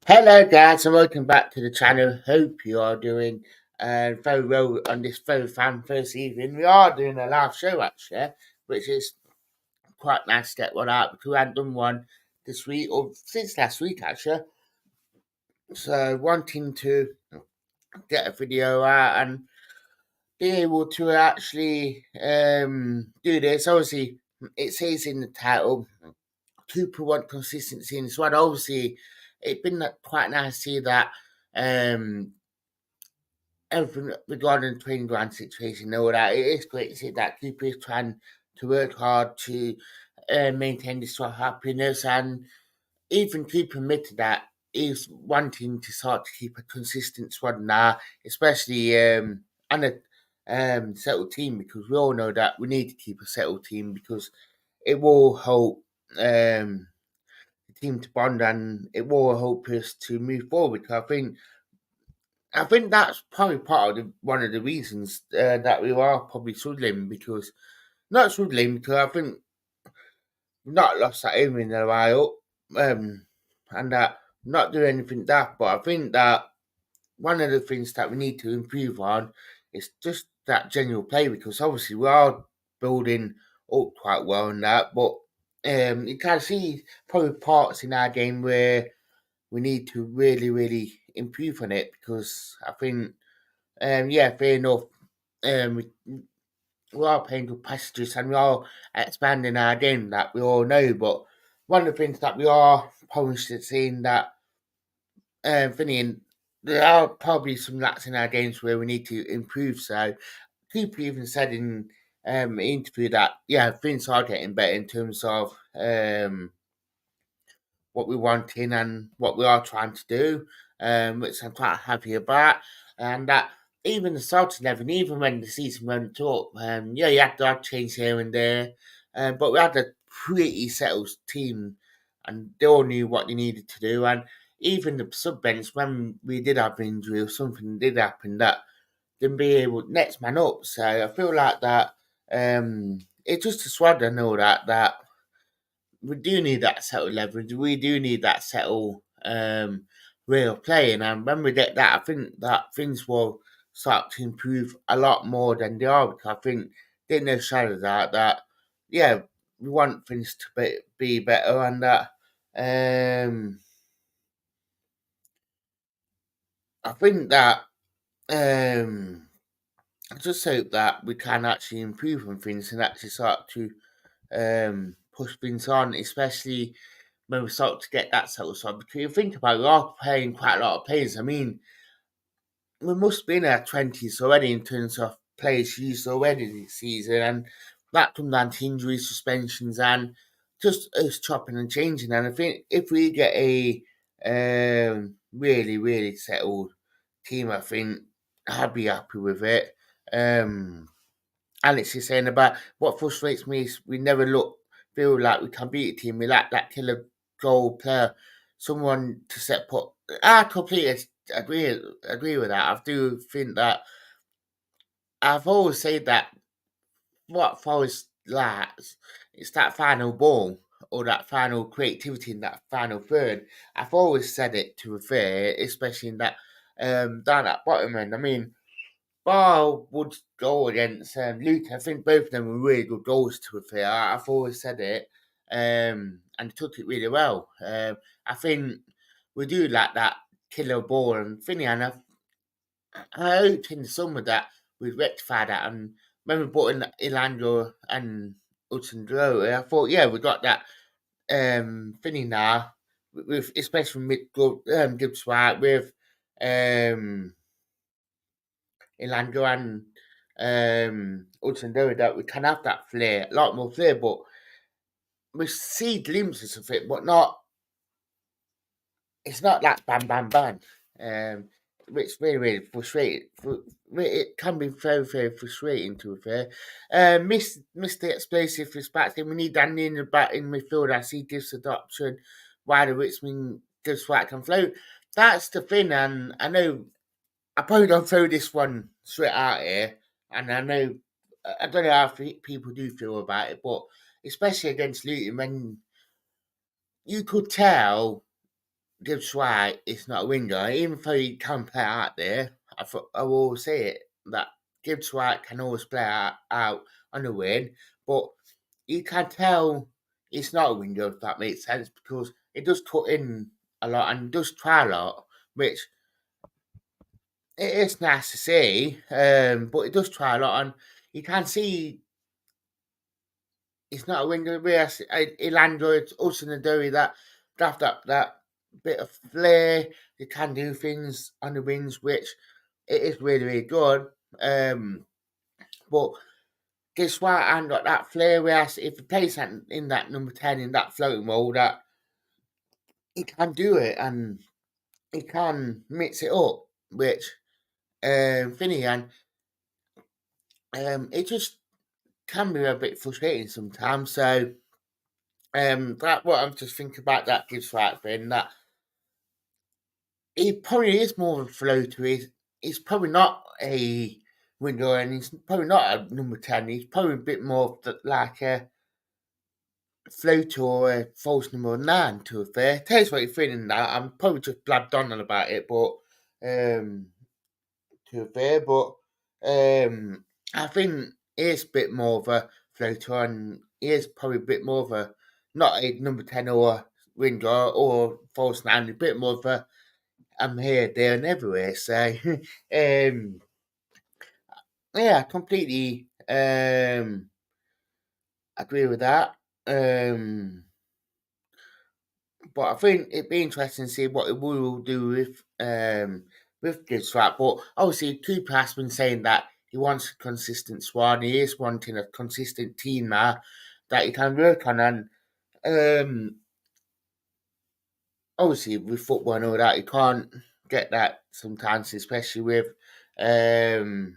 Hello guys and welcome back to the channel. Hope you are doing very well on this very fan first evening. We are doing a live show actually, which is quite nice to get one out because we hadn't done one this week or since last week actually. So wanting to get a video out and be able to actually do this. Obviously it says in the title Cooper want consistency in this one. Obviously it's been quite nice to see that um everything regarding the training ground situation and all that. It is great to see that Cooper is trying to work hard to maintain this sort of happiness, and even Cooper admitted that he's wanting to start to keep a consistent squad now, especially on a settled team, because we all know that we need to keep a settled team because it will help the team to bond and it will help us to move forward. Because I think that's probably part of one of the reasons that we are probably struggling, because not struggling because I think we've not lost that aim in a while, and that not doing anything daft. But I think that one of the things that we need to improve on is just that general play, because obviously we are building up quite well in that, but you can see probably parts in our game where we need to really improve on it, because I think yeah, fair enough. We are playing good passages and we are expanding our game, that we all know. But one of the things that we are probably seeing that Finian, there are probably some lacks in our games where we need to improve. So Cooper even said in interview that yeah, things are getting better in terms of what we want in and what we are trying to do, which I'm quite happy about. And that even the starting 11, even when the season went up, yeah, you had to change here and there, but we had a pretty settled team and they all knew what they needed to do. And even the sub bench, when we did have injury or something did happen, that didn't be able next man up. So I feel like that it's just a squad and all that we do need that settled leverage. We do need that settled real playing, and when we get that, I think that things will start to improve a lot more than they are. Because I think there's no shadow of that yeah, we want things to be better, and that I think that I just hope that we can actually improve on things and actually start to push things on, especially when we start to get that settled side. Because you think about it, we are playing quite a lot of players. I mean, we must be in our 20s already in terms of players used already this season, and that comes down to injuries, suspensions, and just us chopping and changing. And I think if we get a really settled team, I think I'd be happy with it. Alex is saying about what frustrates me is we never feel like we can beat a team. We lack that killer goal player, someone to set put. I completely agree with that. I do think that I've always said that what Forest lacks is that final ball or that final creativity in that final third. I've always said it, to be fair, especially in that down at bottom end. I mean, Bar would go against Luke. I think both of them were really good goals, to be fair. I've always said it, and took it really well. I think we do like that killer ball and thingy, and I hoped in the summer that we'd rectify that. And when we brought in Ilando and Hudson Droe, I thought, yeah, we got that thingy now, with especially with Gibbs White, with um, Ilando and Hudson Dowie, that we can have that flair, a lot more flair, but we see glimpses of it, but not. It's not like bam. It's really frustrating. It can be very frustrating, to be fair. Mr. Explosive respect, and we need Danny in the back in midfield as he gives adoption, while the Richmond gives what can float. That's the thing, and I know I probably don't throw this one straight out here, and I don't know how people do feel about it, but especially against Luton, when you could tell Gibbs White is not a window, even though he can play out there. I will always say it that Gibbs White can always play out on the wing, but you can tell it's not a window if that makes sense because it does cut in a lot and does try a lot, which it is nice to see. But it does try a lot, and you can see it's not a window. Whereas Elandro, it's Hudson and Dory that draft up that bit of flair. They can do things on the wings, which it is really, really good. But guess what? I ain't got that flair. Whereas if he plays that in that number 10 in that floating role, that he can do it and he can mix it up, which Finny and it just can be a bit frustrating sometimes. So that what I'm just thinking about that gives right thing that he probably is more of a floater. He's probably not a window, and he's probably not a number 10. He's probably a bit more like a floater or a false number 9 to a fair. Tell us what you're feeling now. I'm probably just blabbed on about it, but um, to a fair, but I think he is a bit more of a floater, and he is probably a bit more of a not a number 10 or a window or false 9, a bit more of a I'm here, there, and everywhere. So, yeah, I completely agree with that. But I think it'd be interesting to see what we will do with this swap. But obviously, Cooper has been saying that he wants a consistent squad. He is wanting a consistent team now that he can work on, and obviously with football and all that, you can't get that sometimes, especially with um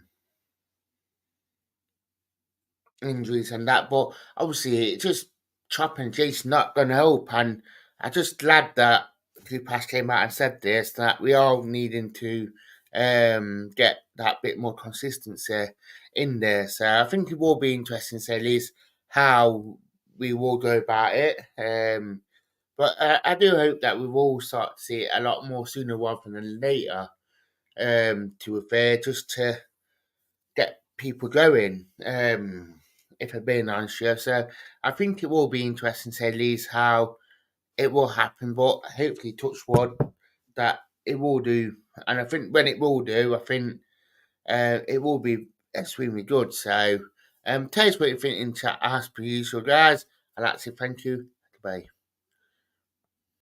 injuries and that. But obviously, it's just Chop and Jason not going to help. And I just glad that Kupas came out and said this that we are needing to get that bit more consistency in there. So I think it will be interesting to say at least how we will go about it. But I do hope that we will start to see it a lot more sooner rather than later. To a fair, just to get people going. If I'm being honest, yeah. So I think it will be interesting to say at least how it will happen, but hopefully, touch wood, that it will do. And I think when it will do, I think it will be extremely good. So, tell us what you think in chat as per usual, guys. I'd like to say thank you. Goodbye.